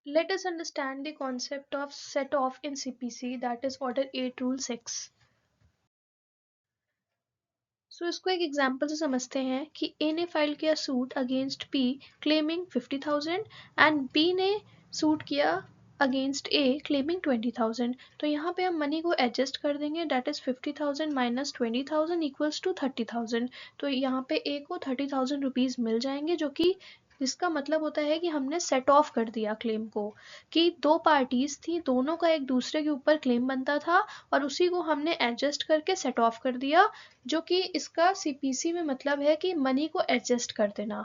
Let us understand the concept of set off in CPC, that is Order 8 Rule 6. सो इसको एक example से समझते हैं कि ए ने फाइल किया suit against P claiming 50,000 and B ने सूट किया अगेंस्ट ए क्लेमिंग 20,000. तो यहाँ पे हम मनी को एडजस्ट कर देंगे, that is 50,000 minus 20,000 equals to 30,000. तो यहाँ पे ए को 30,000 रुपीज़ मिल जाएंगे, जो कि इसका मतलब होता है कि हमने सेट ऑफ कर दिया क्लेम को, कि दो पार्टीज थी, दोनों का एक दूसरे के ऊपर क्लेम बनता था और उसी को हमने एडजस्ट करके सेट ऑफ कर दिया, जो कि इसका सीपीसी में मतलब है कि मनी को एडजस्ट कर देना.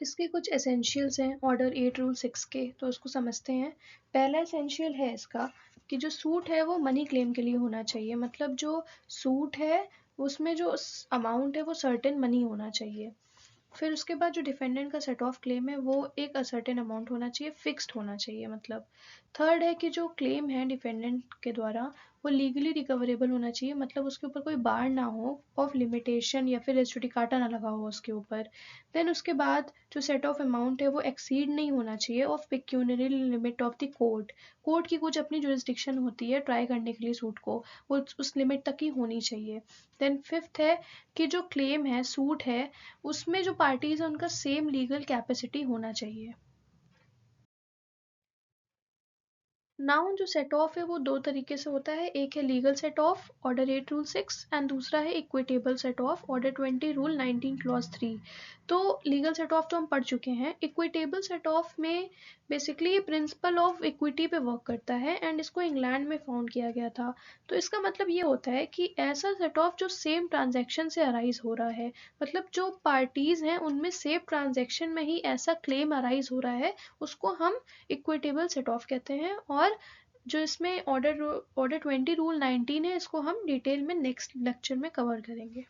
इसके कुछ एसेंशियल्स हैं ऑर्डर 8 रूल 6 के, तो उसको समझते हैं. पहला एसेंशियल है इसका कि जो सूट है वो मनी क्लेम के लिए होना चाहिए, मतलब जो सूट है उसमें जो अमाउंट है वो सर्टेन मनी होना चाहिए. फिर उसके बाद जो डिफेंडेंट का सेट ऑफ क्लेम है वो एक असर्टेन अमाउंट होना चाहिए, फिक्स्ड होना चाहिए मतलब. थर्ड है कि जो क्लेम है डिफेंडेंट के द्वारा वो लीगली रिकवरेबल होना चाहिए, मतलब उसके ऊपर कोई बार ना हो ऑफ लिमिटेशन या फिर रेस्टो डिकाटा ना लगा हो उसके ऊपर. देन उसके बाद जो सेट ऑफ अमाउंट है वो एक्सीड नहीं होना चाहिए of pecuniary limit of the court. Court की कुछ अपनी जुरिस्डिक्शन होती है ट्राई करने के लिए सूट को, वो उस लिमिट तक ही होनी चाहिए. देन फिफ्थ है कि जो क्लेम है सूट है उसमें जो पार्टीज है उनका सेम लीगल कैपेसिटी होना चाहिए. नाउन जो सेट ऑफ है वो दो तरीके से होता है, एक है legal set of order 8 rule 6 and दूसरा है equitable set of order 20 rule 19 clause 3. तो लीगल सेट ऑफ तो हम पढ़ चुके हैं. इक्विटेबल सेट ऑफ में बेसिकली प्रिंसिपल ऑफ इक्विटी पे वर्क करता है एंड इसको इंग्लैंड में फाउंड किया गया था. तो इसका मतलब ये होता है कि ऐसा सेट ऑफ जो सेम ट्रांजैक्शन से अराइज हो रहा है, मतलब जो पार्टीज हैं उनमें सेम ट्रांजैक्शन में ही ऐसा क्लेम अराइज हो रहा है, उसको हम इक्विटेबल सेट ऑफ कहते हैं. और जो इसमें ऑर्डर 20 रूल 19 है इसको हम डिटेल में नेक्स्ट लेक्चर में कवर करेंगे.